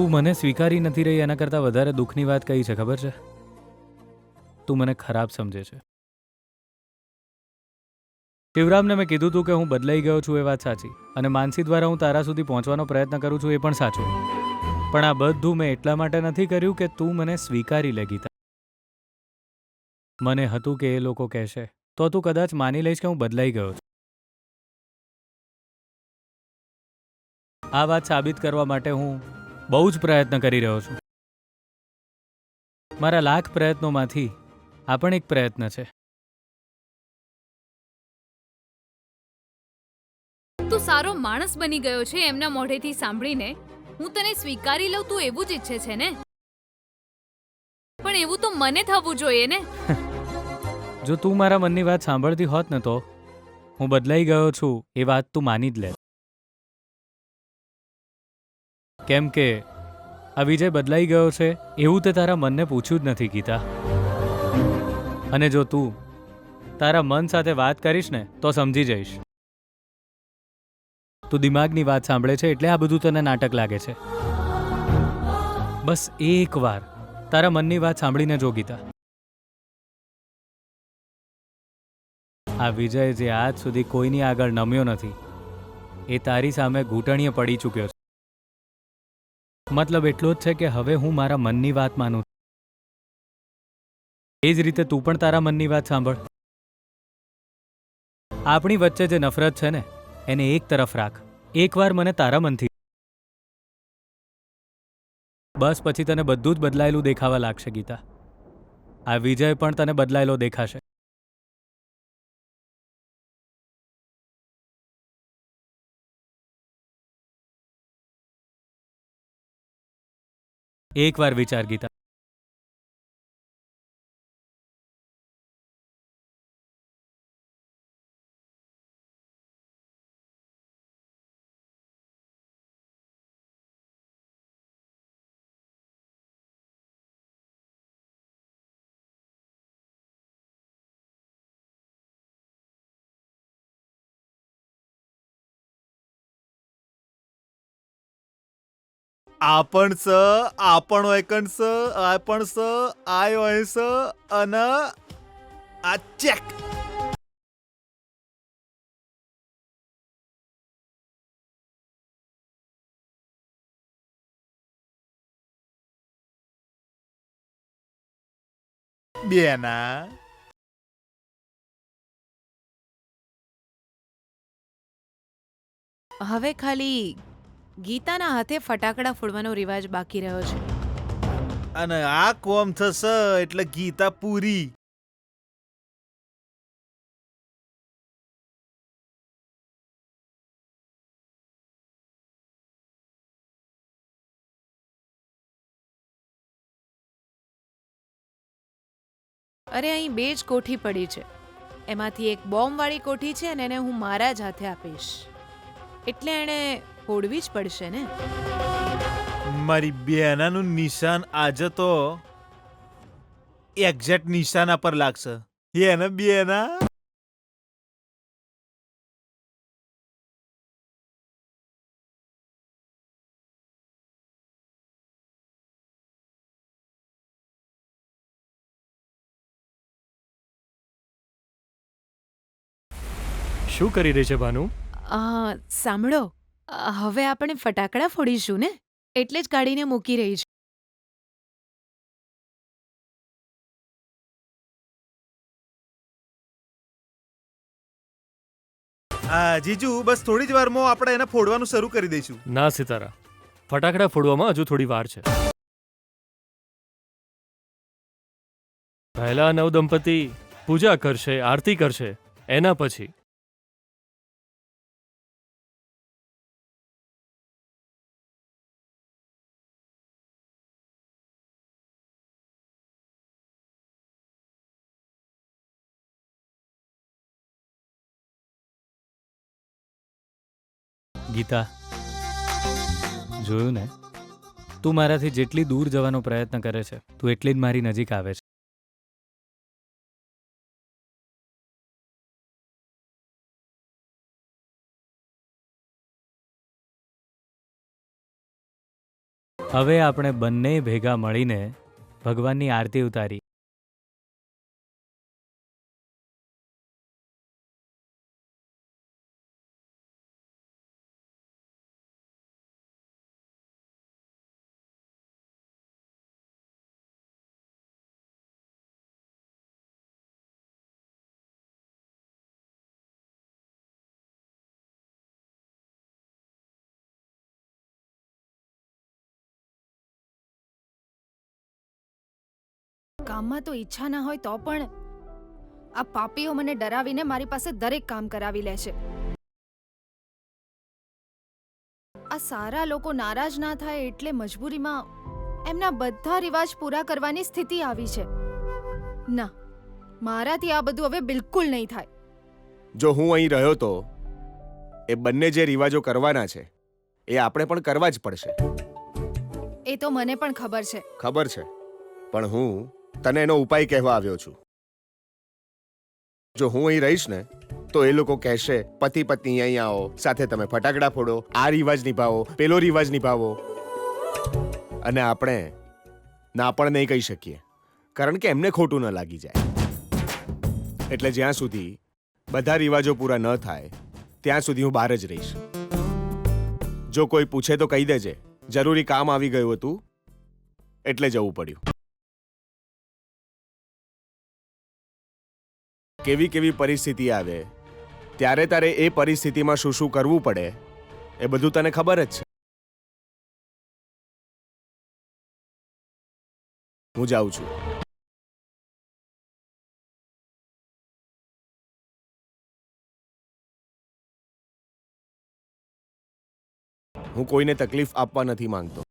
તું મને સ્વીકારી નથી રહી એના કરતાં વધારે દુઃખની વાત કઈ છે ખબર છે? તું મને ખરાબ સમજે છે. શિવરામને મેં કીધું તું કે હું બદલાઈ ગયો છું એ વાત સાચી, અને માનસી દ્વારા હું તારા સુધી પહોંચવાનો પ્રયત્ન કરું છું એ પણ સાચું. પણ આ બધું મેં એટલા માટે નથી કર્યું કે તું મને સ્વીકારી લે ગીતા. મને હતું કે એ લોકો કહેશે તો તું કદાચ માની લઈશ કે હું બદલાઈ ગયો છું. આ વાત સાબિત કરવા માટે હું બહુ જ પ્રયત્ન કરી રહ્યો છું. મારા લાખ પ્રયત્નોમાંથી આ પણ એક પ્રયત્ન છે. તું સારો માણસ બની ગયો છે એમના મોઢેથી સાંભળીને. હું તને સ્વીકારી લઉં તું એવું જ ઈચ્છે છે ને? પણ એવું તો મને થવું જોઈએ ને. જો તું મારા મનની વાત સાંભળતી હોત ને તો હું બદલાઈ ગયો છું એ વાત તું માની જ લે. કેમ કે આ વિજય બદલાઈ ગયો છે એવું તે તારા મનને પૂછ્યું જ નથી ગીતા. અને જો તું તારા મન સાથે વાત કરીશ ને તો સમજી જઈશ. તું દિમાગની વાત સાંભળે છે એટલે આ બધું તને નાટક લાગે છે. બસ એકવાર તારા મનની વાત સાંભળીને જો ગીતા. આ વિજય જે આજ સુધી કોઈની આગળ નમ્યો નથી એ તારી સામે ઘૂંટણીએ પડી ચૂક્યો છે. મતલબ એટલો જ છે કે હવે હું મારા મનની વાત માનું. એ જ રીતે તું પણ તારા મનની વાત સાંભળ. આપણી વચ્ચે જે નફરત છે ને એને એક તરફ રાખ. એકવાર મને તારા મનથી બસ પછી તને બધું જ બદલાયેલું દેખાવા લાગશે ગીતા. આ વિજય પણ તને બદલાયેલો દેખાશે. એકવાર વિચાર ગીતા. આપણ સ આપણ એકણ સ આપણ સ આય હોય સ અને આ ચેક. બેના હવે ખાલી ગીતાના હાથે ફટાકડા ફોડવાનો રિવાજ બાકી રહ્યો છે. અને આ કોમ થશે એટલે ગીતા પૂરી. અરે અહીં બે જ કોઠી પડી છે. એમાંથી એક બોમ્બવાળી કોઠી છે અને એને હું મારા જ હાથે આપીશ. એટલે એણે ફોડવી જ પડશે ને. મારી બેનાનું નિશાન આજે તો એક્ઝેક્ટ નિશાના પર લાગશે. એને બેના શું કરી રહી છે ભાનુ? સાંભળો, હવે આપણે ફટાકડા ફોડીશું ને, એટલે જ ગાડીને મૂકી રહી છે. હા જીજુ, બસ થોડી જ વારમાં આપણે એને ફોડવાનું શરૂ કરી દઈશું. ના સિતારા, ફટાકડા ફોડવામાં હજુ થોડી વાર છે. પહેલા નવદંપતિ પૂજા કરશે, આરતી કરશે, એના પછી ગીતા, જોયું ને, તું મારાથી જેટલી દૂર જવાનો પ્રયત્ન કરે છે તું એટલી જ મારી નજીક આવે છે. હવે આપણે બંને ભેગા મળીને ભગવાનની આરતી ઉતારી. કામમાં તો ઈચ્છા ના હોય તો પણ આ પાપીઓ મને ડરાવીને મારી પાસે દરેક કામ કરાવી લે છે. આ સારા લોકો નારાજ ના થાય એટલે મજબૂરીમાં એમના બધા રિવાજ પૂરા કરવાની સ્થિતિ આવી છે. ના, મારાથી આ બધું હવે બિલકુલ નહીં થાય. જો હું અહીં રહ્યો તો એ બંને જે રિવાજો કરવાના છે એ આપણે પણ કરવા જ પડશે. એ તો મને પણ ખબર છે. ખબર છે, પણ હું તને એનો ઉપાય કહેવા આવ્યો છું. જો હું અહીં રહીશ ને તો એ લોકો કહેશે પતિ પત્ની અહીં આવો, સાથે તમે ફટાકડા ફોડો, આ રિવાજ નિભાવો, પેલો રિવાજ નિભાવો, અને આપણે ના પણ નહીં કહી શકીએ કારણ કે એમને ખોટું ન લાગી જાય. એટલે જ્યાં સુધી બધા રિવાજો પૂરા ન થાય ત્યાં સુધી હું બહાર જ રહીશ. જો કોઈ પૂછે તો કહી દેજે જરૂરી કામ આવી ગયું હતું એટલે જવું પડ્યું. કેવી કેવી પરિસ્થિતિ આવે ત્યારે તારે એ પરિસ્થિતિમાં શું શું કરવું પડે એ બધું તને ખબર જ છે. હું જાઉં છું. હું કોઈને તકલીફ આપવા નથી માંગતો.